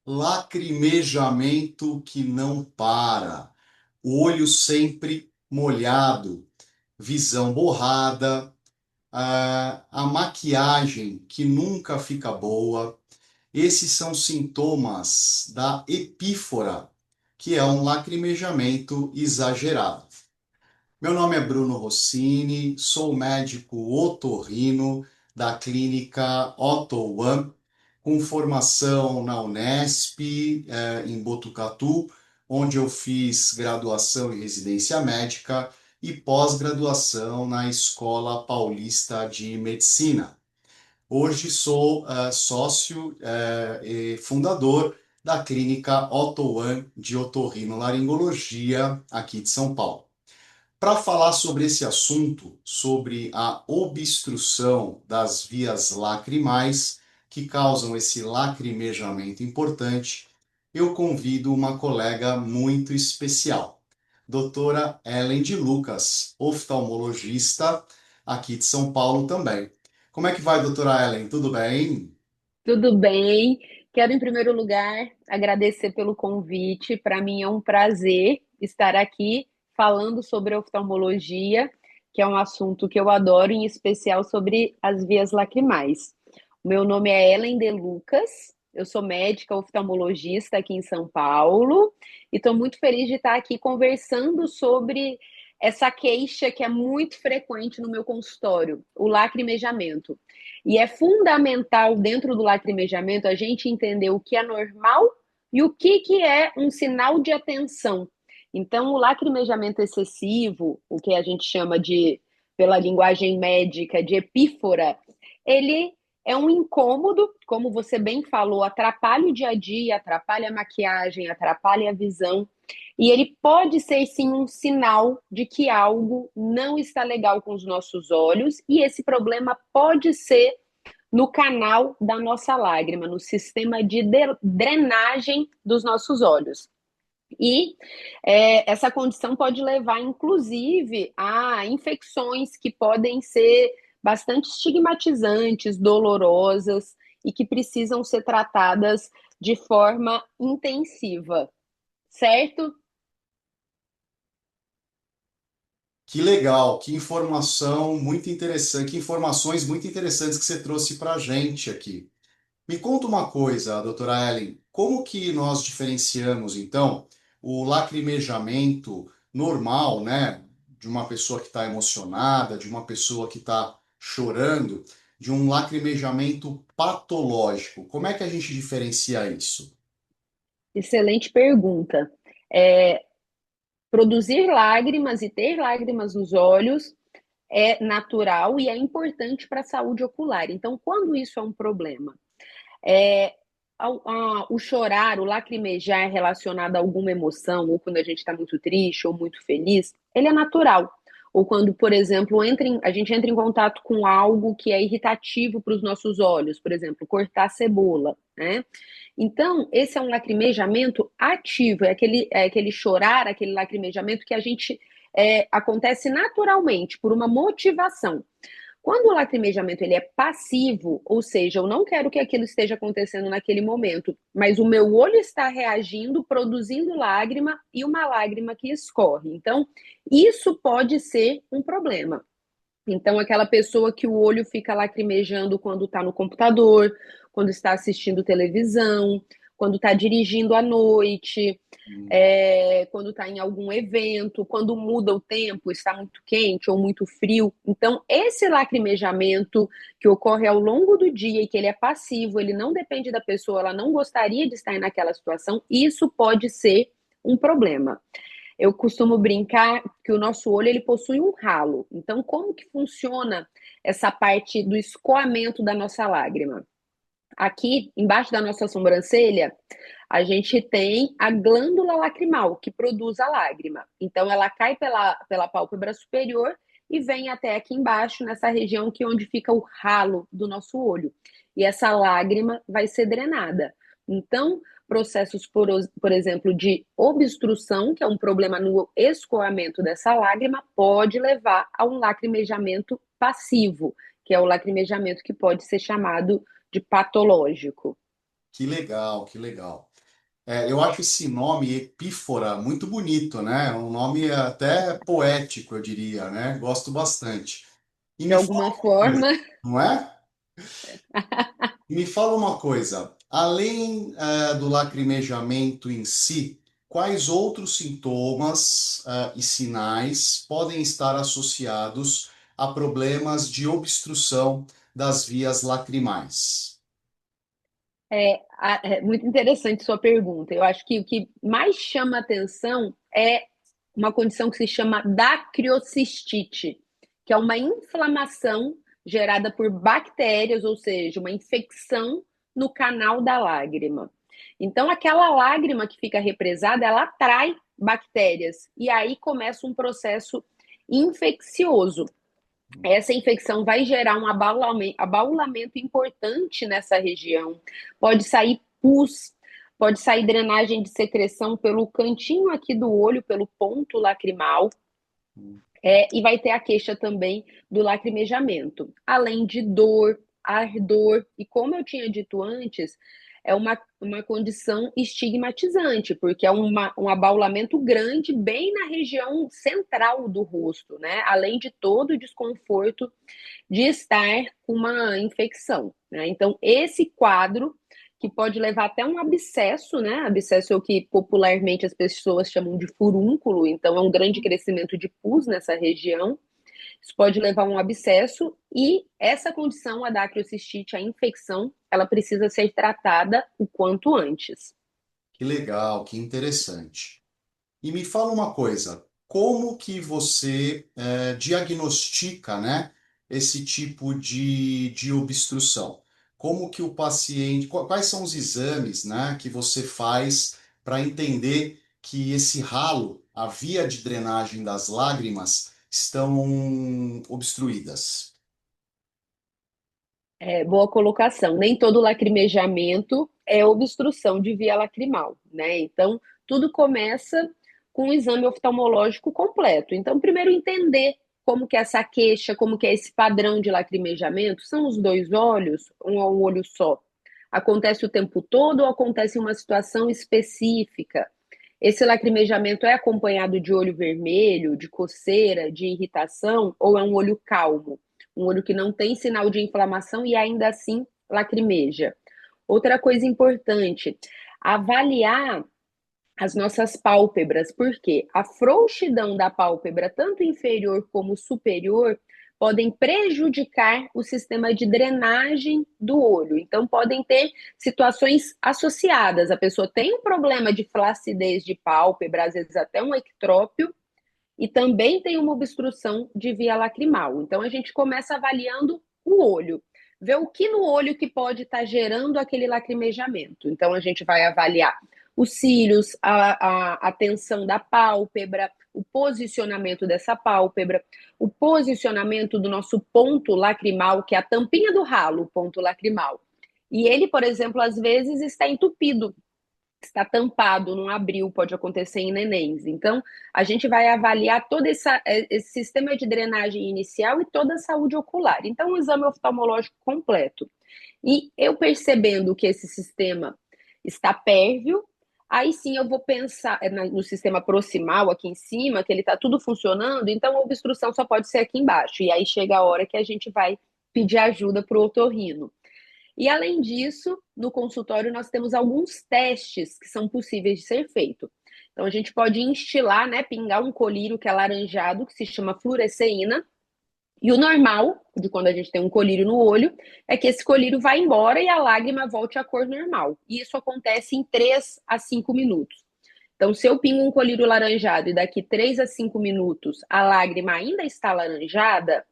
lacrimejamento que não para, olho sempre molhado, visão borrada, a maquiagem que nunca fica boa. Esses são sintomas da epífora, que é um lacrimejamento exagerado. Meu nome é Bruno Rossini, sou médico otorrino da clínica Otto One, com formação na Unesp, em Botucatu, onde eu fiz graduação e residência médica e pós-graduação na Escola Paulista de Medicina. Hoje sou sócio e fundador da clínica Otto One de otorrinolaringologia aqui de São Paulo. Para falar sobre esse assunto, sobre a obstrução das vias lacrimais que causam esse lacrimejamento importante, eu convido uma colega muito especial, doutora Ellen de Lucas, oftalmologista aqui de São Paulo também. Como é que vai, doutora Ellen? Tudo bem? Tudo bem? Quero, em primeiro lugar, agradecer pelo convite. Para mim é um prazer estar aqui falando sobre oftalmologia, que é um assunto que eu adoro, em especial sobre as vias lacrimais. O meu nome é Ellen De Lucas, eu sou médica oftalmologista aqui em São Paulo e estou muito feliz de estar aqui conversando sobre essa queixa que é muito frequente no meu consultório, o lacrimejamento. E é fundamental, dentro do lacrimejamento, a gente entender o que é normal e o que é um sinal de atenção. Então, o lacrimejamento excessivo, o que a gente chama de, pela linguagem médica, de epífora, ele é um incômodo, como você bem falou, atrapalha o dia a dia, atrapalha a maquiagem, atrapalha a visão, e ele pode ser sim um sinal de que algo não está legal com os nossos olhos, e esse problema pode ser no canal da nossa lágrima, no sistema de drenagem dos nossos olhos. E essa condição pode levar, inclusive, a infecções que podem ser bastante estigmatizantes, dolorosas e que precisam ser tratadas de forma intensiva, certo? Que legal, que informação muito interessante, que informações muito interessantes que você trouxe para a gente aqui. Me conta uma coisa, doutora Ellen, como que nós diferenciamos, então, o lacrimejamento normal, né, de uma pessoa que está emocionada, de uma pessoa que está chorando, de um lacrimejamento patológico? Como é que a gente diferencia isso? Excelente pergunta. É, produzir lágrimas e ter lágrimas nos olhos é natural e é importante para a saúde ocular. Então, quando isso é um problema? É, o chorar, o lacrimejar relacionado a alguma emoção, ou quando a gente está muito triste ou muito feliz, ele é natural. Ou quando, por exemplo, a gente entra em contato com algo que é irritativo para os nossos olhos, por exemplo, cortar a cebola, né? Então, esse é um lacrimejamento ativo, é aquele chorar, aquele lacrimejamento que a gente acontece naturalmente, por uma motivação. Quando o lacrimejamento ele é passivo, ou seja, eu não quero que aquilo esteja acontecendo naquele momento, mas o meu olho está reagindo, produzindo lágrima e uma lágrima que escorre. Então, isso pode ser um problema. Então, aquela pessoa que o olho fica lacrimejando quando está no computador, quando está assistindo televisão, quando está dirigindo à noite, quando está em algum evento, quando muda o tempo, está muito quente ou muito frio. Então, esse lacrimejamento que ocorre ao longo do dia e que ele é passivo, ele não depende da pessoa, ela não gostaria de estar naquela situação, isso pode ser um problema. Eu costumo brincar que o nosso olho ele possui um ralo. Então, como que funciona essa parte do escoamento da nossa lágrima? Aqui, embaixo da nossa sobrancelha, a gente tem a glândula lacrimal, que produz a lágrima. Então, ela cai pela pálpebra superior e vem até aqui embaixo, nessa região que é onde fica o ralo do nosso olho. E essa lágrima vai ser drenada. Então, processos, por exemplo, de obstrução, que é um problema no escoamento dessa lágrima, pode levar a um lacrimejamento passivo, que é o lacrimejamento que pode ser chamado de patológico. Que legal, que legal. Eu acho esse nome epífora muito bonito, né? Um nome até poético, eu diria, né? Gosto bastante. E De me fala alguma uma coisa, forma. não é? Me fala uma coisa, além do lacrimejamento em si, quais outros sintomas e sinais podem estar associados a problemas de obstrução das vias lacrimais? É muito interessante sua pergunta. Eu acho que o que mais chama atenção é uma condição que se chama dacriocistite, que é uma inflamação gerada por bactérias, ou seja, uma infecção no canal da lágrima. Então, aquela lágrima que fica represada, ela atrai bactérias e aí começa um processo infeccioso. Essa infecção vai gerar um abaulamento importante nessa região. Pode sair pus, pode sair drenagem de secreção pelo cantinho aqui do olho, pelo ponto lacrimal. E vai ter a queixa também do lacrimejamento, além de dor, ardor, e como eu tinha dito antes, é uma condição estigmatizante, porque é um abaulamento grande bem na região central do rosto, né? Além de todo o desconforto de estar com uma infecção, né? Então, esse quadro que pode levar até um abscesso, né? Abscesso é o que popularmente as pessoas chamam de furúnculo, então é um grande crescimento de pus nessa região. Isso pode levar a um abscesso e essa condição, a dacriocistite, a infecção, ela precisa ser tratada o quanto antes. Que legal, que interessante. E me fala uma coisa, como que você diagnostica, né, esse tipo de obstrução? Como que o paciente, quais são os exames, né, que você faz para entender que esse ralo, a via de drenagem das lágrimas, estão obstruídas? Boa colocação. Nem todo lacrimejamento é obstrução de via lacrimal, né? Então, tudo começa com um exame oftalmológico completo. Então, primeiro entender como que é essa queixa, como que é esse padrão de lacrimejamento. São os dois olhos, um é um olho só? Acontece o tempo todo ou acontece em uma situação específica? Esse lacrimejamento é acompanhado de olho vermelho, de coceira, de irritação, ou é um olho calmo? Um olho que não tem sinal de inflamação e ainda assim lacrimeja. Outra coisa importante, avaliar as nossas pálpebras, porque a frouxidão da pálpebra, tanto inferior como superior, podem prejudicar o sistema de drenagem do olho. Então, podem ter situações associadas. A pessoa tem um problema de flacidez de pálpebra, às vezes até um ectrópio, e também tem uma obstrução de via lacrimal. Então, a gente começa avaliando o olho, ver o que no olho que pode estar gerando aquele lacrimejamento. Então, a gente vai avaliar os cílios, a tensão da pálpebra, o posicionamento dessa pálpebra, o posicionamento do nosso ponto lacrimal, que é a tampinha do ralo, o ponto lacrimal. E ele, por exemplo, às vezes está entupido, está tampado, não abriu, pode acontecer em nenéns. Então, a gente vai avaliar todo esse sistema de drenagem inicial e toda a saúde ocular. Então, um exame oftalmológico completo. E eu percebendo que esse sistema está pérvio, aí sim eu vou pensar no sistema proximal aqui em cima, que ele está tudo funcionando, então a obstrução só pode ser aqui embaixo. E aí chega a hora que a gente vai pedir ajuda para o otorrino. E além disso, no consultório nós temos alguns testes que são possíveis de ser feito. Então a gente pode instilar, né, pingar um colírio que é laranjado, que se chama fluoresceína, e o normal de quando a gente tem um colírio no olho é que esse colírio vai embora e a lágrima volte à cor normal. E isso acontece em 3 a 5 minutos. Então, se eu pingo um colírio laranjado e daqui 3 a 5 minutos a lágrima ainda está laranjada,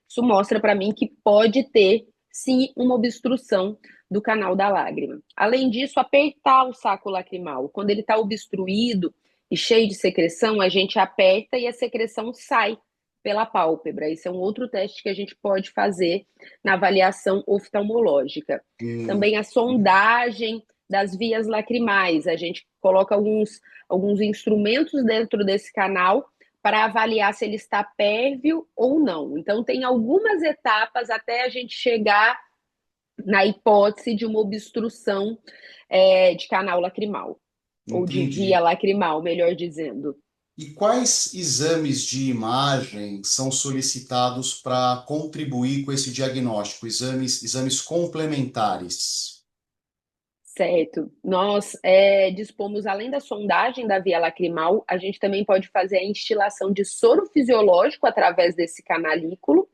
isso mostra para mim que pode ter, sim, uma obstrução do canal da lágrima. Além disso, apertar o saco lacrimal. Quando ele está obstruído e cheio de secreção, a gente aperta e a secreção sai pela pálpebra. Esse é um outro teste que a gente pode fazer na avaliação oftalmológica. Hum, Também a sondagem das vias lacrimais. A gente coloca alguns instrumentos dentro desse canal para avaliar se ele está pérvio ou não. Então, tem algumas etapas até a gente chegar na hipótese de uma obstrução de canal lacrimal. ou de via Entendi. lacrimal, melhor dizendo. E quais exames de imagem são solicitados para contribuir com esse diagnóstico? Exames complementares. Certo. Nós dispomos, além da sondagem da via lacrimal, a gente também pode fazer a instilação de soro fisiológico através desse canalículo,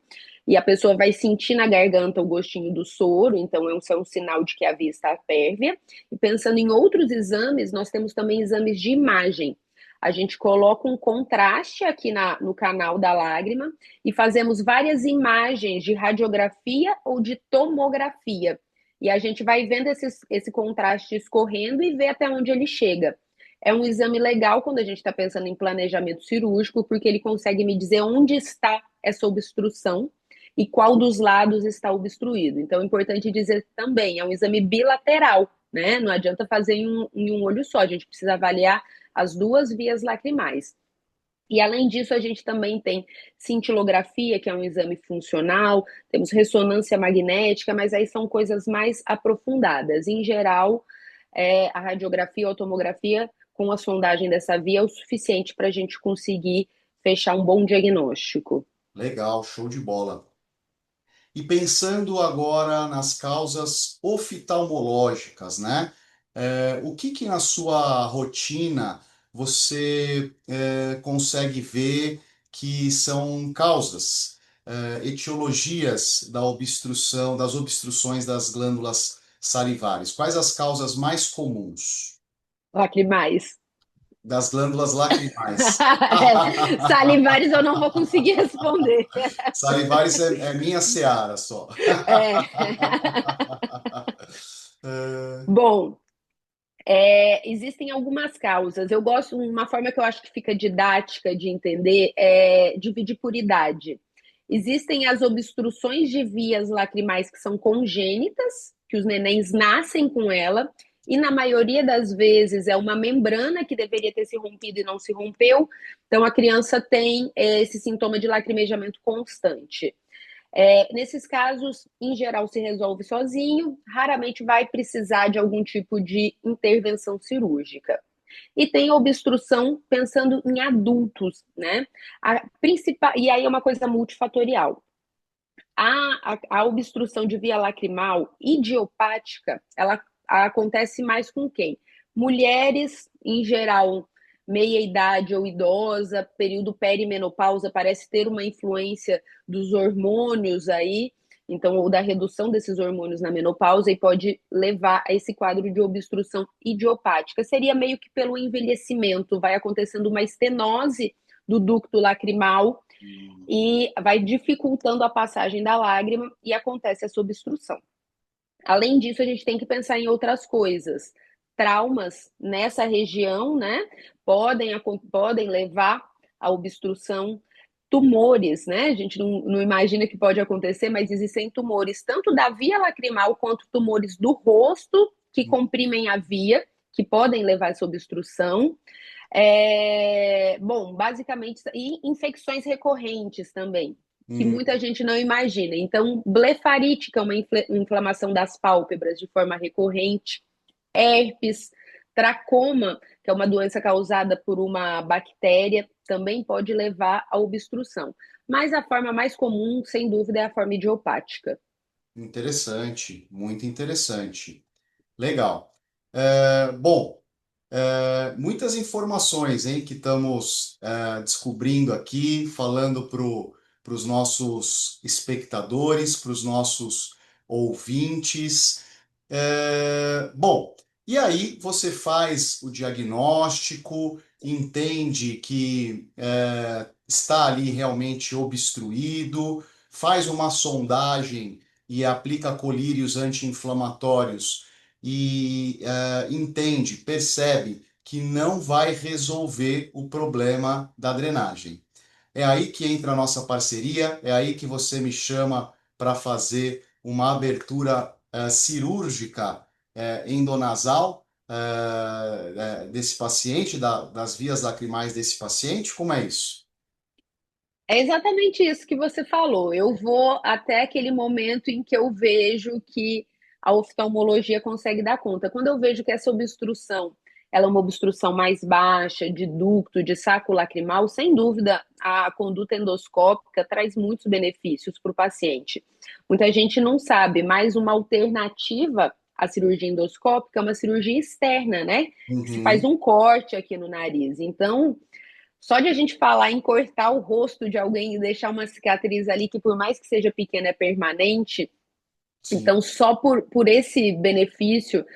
e a pessoa vai sentir na garganta o gostinho do soro, então é um sinal de que a via está férvea. E pensando em outros exames, nós temos também exames de imagem. A gente coloca um contraste aqui no canal da lágrima e fazemos várias imagens de radiografia ou de tomografia. E a gente vai vendo esse contraste escorrendo e vê até onde ele chega. É um exame legal quando a gente está pensando em planejamento cirúrgico, porque ele consegue me dizer onde está essa obstrução e qual dos lados está obstruído. Então, é importante dizer também, é um exame bilateral, né? Não adianta fazer em um olho só, a gente precisa avaliar as duas vias lacrimais. E além disso, a gente também tem cintilografia, que é um exame funcional, temos ressonância magnética, mas aí são coisas mais aprofundadas. Em geral, a radiografia ou tomografia com a sondagem dessa via é o suficiente para a gente conseguir fechar um bom diagnóstico. Legal, show de bola. E pensando agora nas causas oftalmológicas, né? O que que na sua rotina você consegue ver que são causas, etiologias da obstrução, das obstruções das glândulas salivares? Quais as causas mais comuns Lacrimais. das glândulas lacrimais? Salivares eu não vou conseguir responder. Salivares é minha seara só. É. É, Bom, existem algumas causas. Eu gosto, uma forma que eu acho que fica didática de entender é dividir por idade. Existem as obstruções de vias lacrimais que são congênitas, que os nenéns nascem com ela, e na maioria das vezes é uma membrana que deveria ter se rompido e não se rompeu, então a criança tem esse sintoma de lacrimejamento constante. Nesses casos, em geral, se resolve sozinho, raramente vai precisar de algum tipo de intervenção cirúrgica. E tem obstrução pensando em adultos, né? A principal, e aí é uma coisa multifatorial. A obstrução de via lacrimal idiopática, ela acontece mais com quem? Mulheres, em geral, meia idade ou idosa, período perimenopausa, parece ter uma influência dos hormônios aí, então, ou da redução desses hormônios na menopausa, e pode levar a esse quadro de obstrução idiopática. Seria meio que pelo envelhecimento, vai acontecendo uma estenose do ducto lacrimal e vai dificultando a passagem da lágrima e acontece essa obstrução. Além disso, a gente tem que pensar em outras coisas. Traumas nessa região, né, podem levar à obstrução. Tumores, né? A gente não imagina que pode acontecer, mas existem tumores tanto da via lacrimal quanto tumores do rosto que comprimem a via, que podem levar a essa obstrução. Bom, basicamente, e infecções recorrentes também, que muita hum, gente não imagina. Então, blefarite, que é uma inflamação das pálpebras de forma recorrente, herpes, tracoma, que é uma doença causada por uma bactéria, também pode levar à obstrução. Mas a forma mais comum, sem dúvida, é a forma idiopática. interessante, muito interessante. Legal. Bom, muitas informações, hein, que estamos descobrindo aqui, falando para os nossos espectadores, para os nossos ouvintes. Bom, e aí você faz o diagnóstico, entende que está ali realmente obstruído, faz uma sondagem e aplica colírios anti-inflamatórios e entende, percebe que não vai resolver o problema da drenagem. É aí que entra a nossa parceria, é aí que você me chama para fazer uma abertura cirúrgica endonasal desse paciente, das vias lacrimais desse paciente. Como é isso? É exatamente isso que você falou. Eu vou até aquele momento em que eu vejo que a oftalmologia consegue dar conta. Quando eu vejo que essa obstrução ela é uma obstrução mais baixa de ducto, de saco lacrimal, sem dúvida a conduta endoscópica traz muitos benefícios para o paciente. Muita gente não sabe, mas uma alternativa à cirurgia endoscópica é uma cirurgia externa, né? Que se faz Uhum. um corte aqui no nariz. Então, só de a gente falar em cortar o rosto de alguém e deixar uma cicatriz ali, que por mais que seja pequena, é permanente, Sim. então só por esse benefício,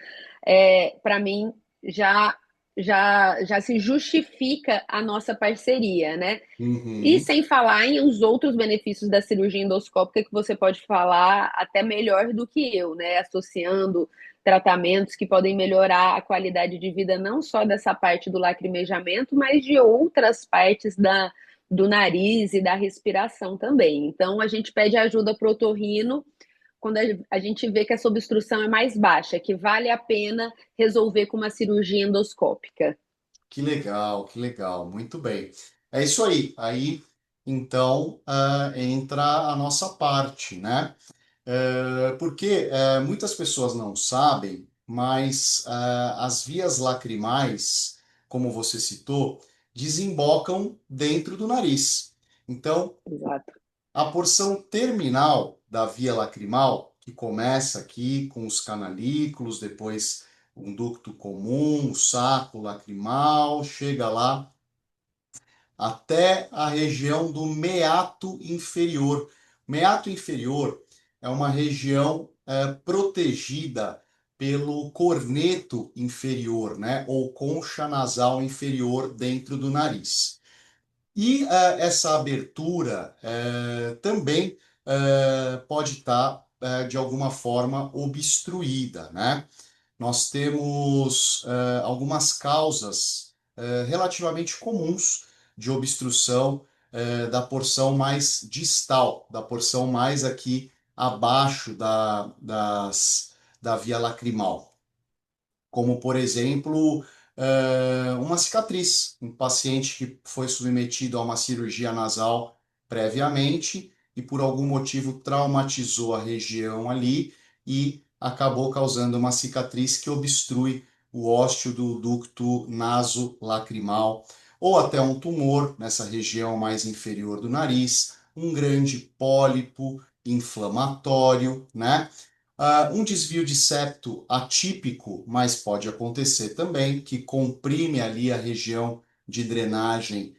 para mim, já, já se justifica a nossa parceria, né? E Uhum. sem falar em os outros benefícios da cirurgia endoscópica que você pode falar até melhor do que eu, né? Associando tratamentos que podem melhorar a qualidade de vida não só dessa parte do lacrimejamento, mas de outras partes do nariz e da respiração também. Então, a gente pede ajuda para o otorrino quando a gente vê que essa obstrução é mais baixa, que vale a pena resolver com uma cirurgia endoscópica. Que legal, muito bem. É isso aí. Aí, então, entra a nossa parte, né? Porque muitas pessoas não sabem, mas as vias lacrimais, como você citou, desembocam dentro do nariz. Então, Exato. a porção terminal da via lacrimal, que começa aqui com os canalículos, depois um ducto comum, o saco lacrimal, chega lá até a região do meato inferior. Meato inferior é uma região protegida pelo corneto inferior, né, ou concha nasal inferior dentro do nariz. E essa abertura também pode estar, de alguma forma, obstruída, né? Nós temos algumas causas relativamente comuns de obstrução da porção mais distal, da porção mais aqui abaixo da via lacrimal, como por exemplo, uma cicatriz, um paciente que foi submetido a uma cirurgia nasal previamente e por algum motivo traumatizou a região ali e acabou causando uma cicatriz que obstrui o ósseo do ducto nasolacrimal, ou até um tumor nessa região mais inferior do nariz, um grande pólipo inflamatório, né? Um desvio de septo atípico, mas pode acontecer também, que comprime ali a região de drenagem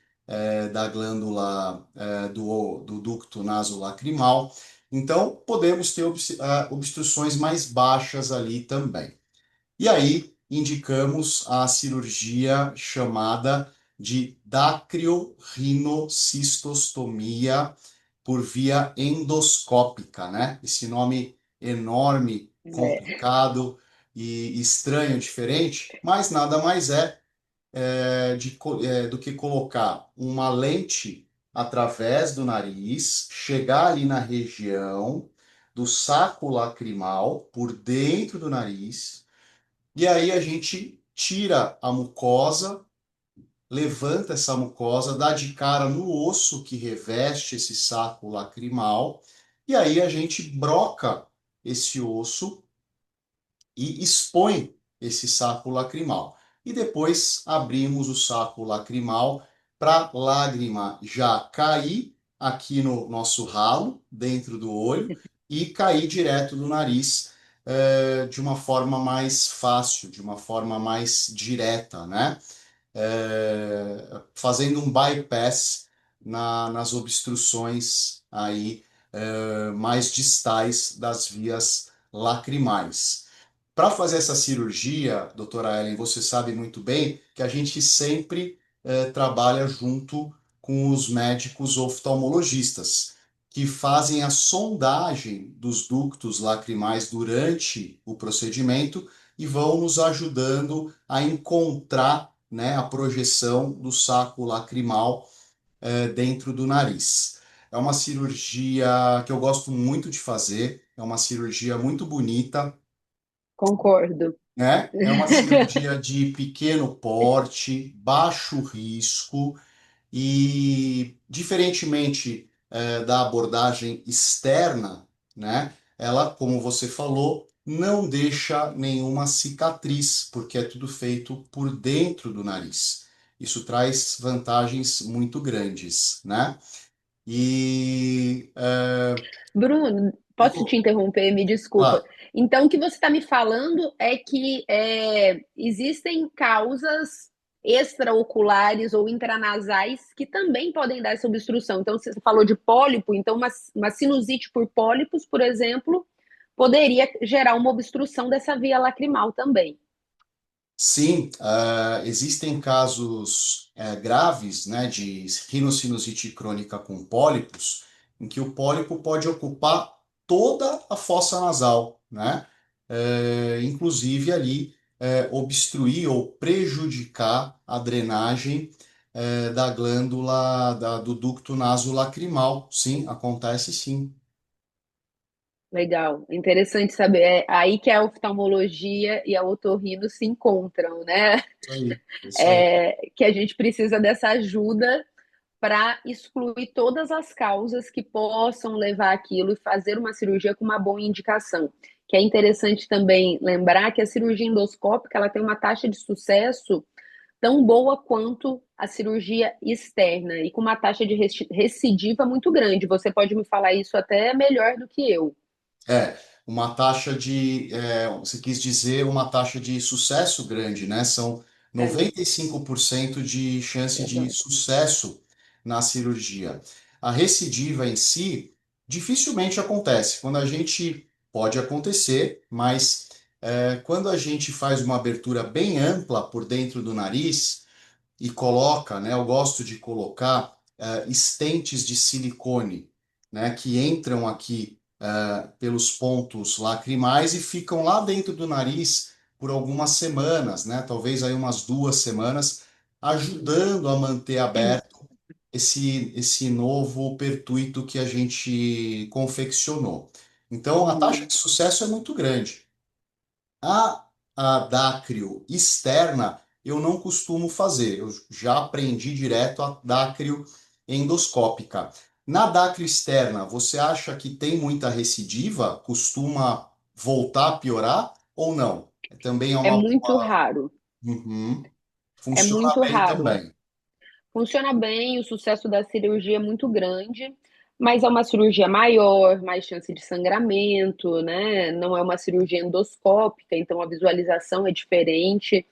da glândula do ducto nasolacrimal. Então, podemos ter obstruções mais baixas ali também. E aí, indicamos a cirurgia chamada de dacriorinocistostomia por via endoscópica, né? Esse nome enorme, É, complicado e estranho, diferente, mas nada mais do que colocar uma lente através do nariz, chegar ali na região do saco lacrimal, por dentro do nariz, e aí a gente tira a mucosa, levanta essa mucosa, dá de cara no osso que reveste esse saco lacrimal, e aí a gente broca esse osso e expõe esse saco lacrimal. E depois abrimos o saco lacrimal para lágrima já cair aqui no nosso ralo, dentro do olho, e cair direto do nariz, de uma forma mais fácil, de uma forma mais direta, né? Fazendo um bypass nas obstruções aí mais distais das vias lacrimais. Para fazer essa cirurgia, doutora Ellen, você sabe muito bem que a gente sempre trabalha junto com os médicos oftalmologistas, que fazem a sondagem dos ductos lacrimais durante o procedimento e vão nos ajudando a encontrar, né, a projeção do saco lacrimal dentro do nariz. É uma cirurgia que eu gosto muito de fazer, é uma cirurgia muito bonita, concordo. né? É uma cirurgia de pequeno porte, baixo risco e, diferentemente da abordagem externa, né? Ela, como você falou, não deixa nenhuma cicatriz, porque é tudo feito por dentro do nariz. Isso traz vantagens muito grandes, né? E, Bruno, posso te interromper? Me desculpa. claro, Então, o que você está me falando é que existem causas extraoculares ou intranasais que também podem dar essa obstrução. Então, você falou de pólipo, então uma sinusite por pólipos, por exemplo, poderia gerar uma obstrução dessa via lacrimal também. sim, existem casos graves, né, de rinocinusite crônica com pólipos, em que o pólipo pode ocupar toda a fossa nasal, né? Inclusive ali obstruir ou prejudicar a drenagem da glândula do ducto nasolacrimal. Sim, acontece sim. Legal, interessante saber. É aí que a oftalmologia e a otorrino se encontram, né? Isso aí, isso aí. Que a gente precisa dessa ajuda para excluir todas as causas que possam levar aquilo e fazer uma cirurgia com uma boa indicação. Que é interessante também lembrar que a cirurgia endoscópica ela tem uma taxa de sucesso tão boa quanto a cirurgia externa e com uma taxa de recidiva muito grande. Você pode me falar isso até melhor do que eu. É, uma taxa de, você quis dizer uma taxa de sucesso grande, né? São É, 95% de chance de exato. sucesso na cirurgia. A recidiva em si dificilmente acontece. Quando a gente pode acontecer, mas quando a gente faz uma abertura bem ampla por dentro do nariz, e coloca, né? Eu gosto de colocar estentes de silicone, né? Que entram aqui pelos pontos lacrimais e ficam lá dentro do nariz por algumas semanas, né? Talvez aí umas 2 semanas, ajudando a manter aberto esse novo pertuito que a gente confeccionou. Então, a taxa Uhum. de sucesso é muito grande. A dácrio externa eu não costumo fazer, eu já aprendi direto a dácrio endoscópica. Na dácrio externa, você acha que tem muita recidiva? Costuma voltar a piorar ou não? Também é É uma muito boa. raro. Uhum. É Funciona muito bem raro. também. Funciona bem, o sucesso da cirurgia é muito grande, mas é uma cirurgia maior, mais chance de sangramento, né? Não é uma cirurgia endoscópica, então a visualização é diferente.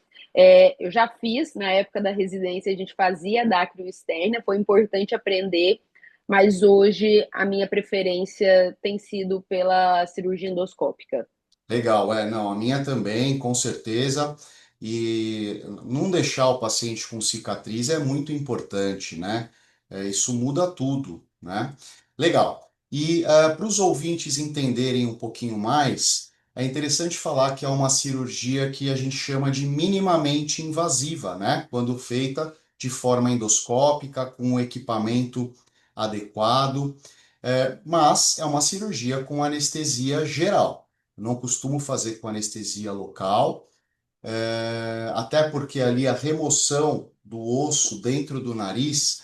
Eu já fiz, na época da residência, a gente fazia dácleo externa, foi importante aprender, mas hoje a minha preferência tem sido pela cirurgia endoscópica. Legal, não, a minha também, com certeza. E não deixar o paciente com cicatriz é muito importante, né? Isso muda tudo, né? Legal. E para os ouvintes entenderem um pouquinho mais, é interessante falar que é uma cirurgia que a gente chama de minimamente invasiva, né? Quando feita de forma endoscópica, com o equipamento adequado, mas é uma cirurgia com anestesia geral. Eu não costumo fazer com anestesia local, até porque ali a remoção do osso dentro do nariz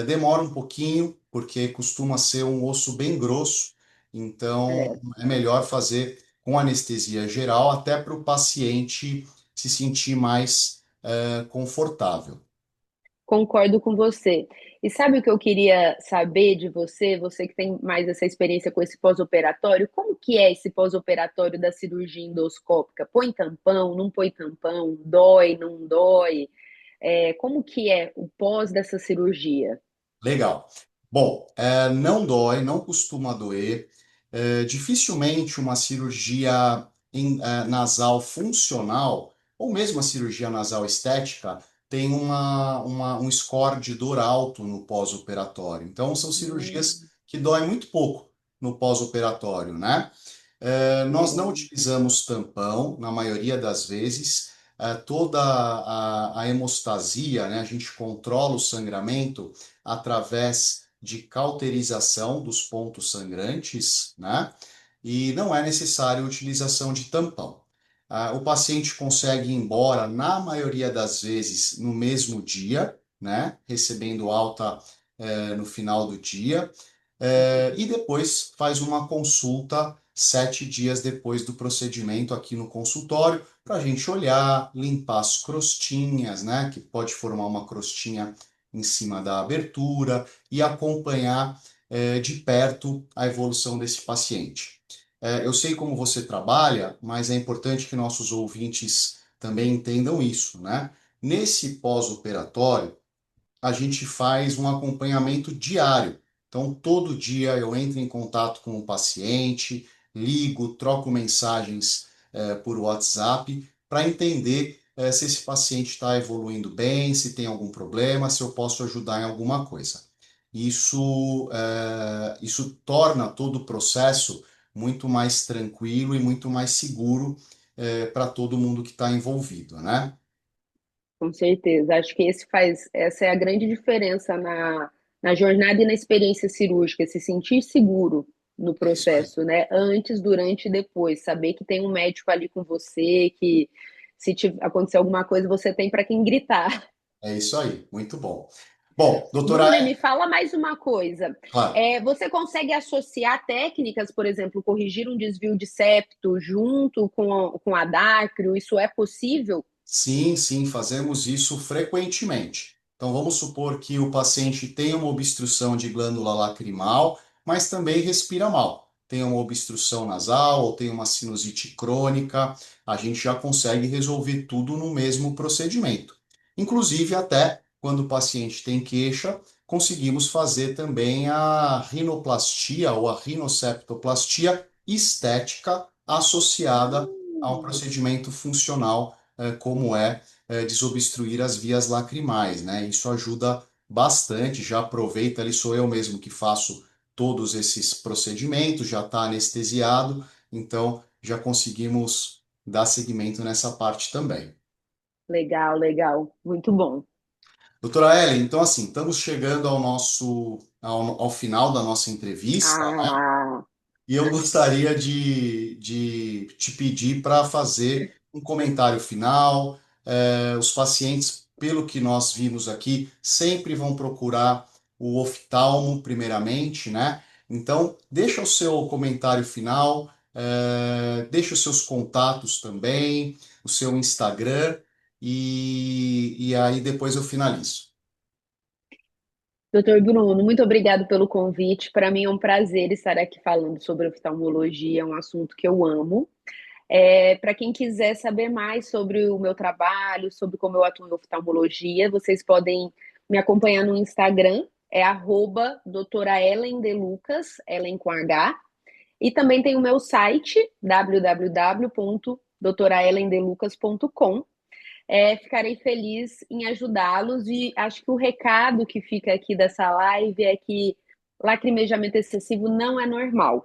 demora um pouquinho, porque costuma ser um osso bem grosso, então É, é melhor fazer com anestesia geral, até para o paciente se sentir mais confortável. concordo com você. E sabe o que eu queria saber de você, você que tem mais essa experiência com esse pós-operatório, como que é esse pós-operatório da cirurgia endoscópica? Põe tampão, não põe tampão, dói, não dói? Como que é o pós dessa cirurgia? Legal. Bom, não dói, não costuma doer. Dificilmente uma cirurgia nasal funcional, ou mesmo a cirurgia nasal estética, tem um score de dor alto no pós-operatório. Então, são cirurgias Hum, que doem muito pouco no pós-operatório, né? Nós não hum, utilizamos tampão, na maioria das vezes. Toda a hemostasia, né? A gente controla o sangramento através de cauterização dos pontos sangrantes, né? E não é necessário a utilização de tampão. O paciente consegue ir embora, na maioria das vezes, no mesmo dia, né? Recebendo alta, no final do dia, e depois faz uma consulta 7 dias depois do procedimento aqui no consultório, para a gente olhar, limpar as crostinhas, né? Que pode formar uma crostinha em cima da abertura e acompanhar de perto a evolução desse paciente. Eu sei como você trabalha, mas é importante que nossos ouvintes também entendam isso, né? Nesse pós-operatório, a gente faz um acompanhamento diário. Então, todo dia eu entro em contato com o paciente, ligo, troco mensagens por WhatsApp para entender se esse paciente está evoluindo bem, se tem algum problema, se eu posso ajudar em alguma coisa. Isso torna todo o processo muito mais tranquilo e muito mais seguro para todo mundo que está envolvido, né? Com certeza. Acho que essa é a grande diferença na jornada e na experiência cirúrgica, se sentir seguro no É isso aí. processo, né? Antes, durante e depois. Saber que tem um médico ali com você, que se acontecer alguma coisa, você tem para quem gritar. É isso aí. Muito bom. Bom, doutora, Bruna, me fala mais uma coisa. claro. Você consegue associar técnicas, por exemplo, corrigir um desvio de septo junto com a dácrio? Isso é possível? Sim, sim, fazemos isso frequentemente. Então, vamos supor que o paciente tem uma obstrução de glândula lacrimal, mas também respira mal. Tem uma obstrução nasal ou tem uma sinusite crônica, a gente já consegue resolver tudo no mesmo procedimento. Inclusive, até quando o paciente tem queixa, conseguimos fazer também a rinoplastia ou a rinoceptoplastia estética associada a um Hum. procedimento funcional como desobstruir as vias lacrimais, né? Isso ajuda bastante, já aproveita ali, sou eu mesmo que faço todos esses procedimentos, já está anestesiado, então já conseguimos dar seguimento nessa parte também. Legal, legal. Muito bom. Doutora Ellen, então assim, estamos chegando ao final da nossa entrevista. Ah, E eu gostaria de te pedir para fazer um comentário final. Os pacientes, pelo que nós vimos aqui, sempre vão procurar o oftalmo primeiramente, né? Então, deixa o seu comentário final, deixa os seus contatos também, o seu Instagram, e aí depois eu finalizo. doutor Bruno, muito obrigado pelo convite. Para mim é um prazer estar aqui falando sobre oftalmologia, é um assunto que eu amo. Para quem quiser saber mais sobre o meu trabalho, sobre como eu atuo em oftalmologia, vocês podem me acompanhar no Instagram, é doutora Ellen de Lucas, Ellen com H. E também tem o meu site, www.doutoraellendelucas.com. Ficarei feliz em ajudá-los e acho que o recado que fica aqui dessa live é que lacrimejamento excessivo não é normal.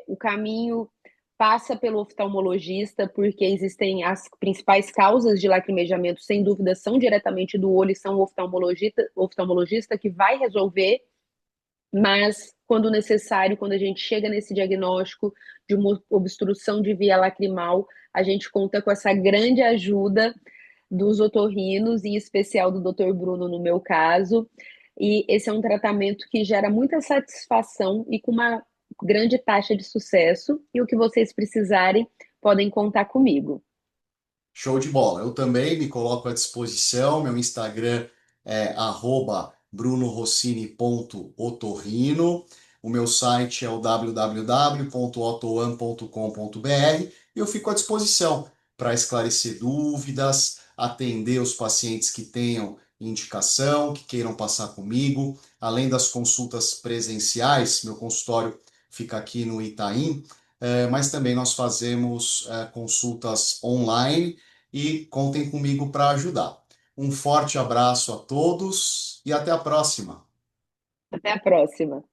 O caminho passa pelo oftalmologista, porque existem as principais causas de lacrimejamento, sem dúvida, são diretamente do olho e são o oftalmologista que vai resolver, mas quando necessário, quando a gente chega nesse diagnóstico de uma obstrução de via lacrimal, a gente conta com essa grande ajuda dos otorrinos, em especial do Dr. Bruno, no meu caso. E esse é um tratamento que gera muita satisfação e com uma grande taxa de sucesso. E o que vocês precisarem, podem contar comigo. Show de bola. Eu também me coloco à disposição. Meu Instagram é @brunorrossini.otorrino. O meu site é o www.otoan.com.br e eu fico à disposição para esclarecer dúvidas, atender os pacientes que tenham indicação, que queiram passar comigo. Além das consultas presenciais, meu consultório fica aqui no Itaim, mas também nós fazemos consultas online e contem comigo para ajudar. Um forte abraço a todos e até a próxima. Até a próxima.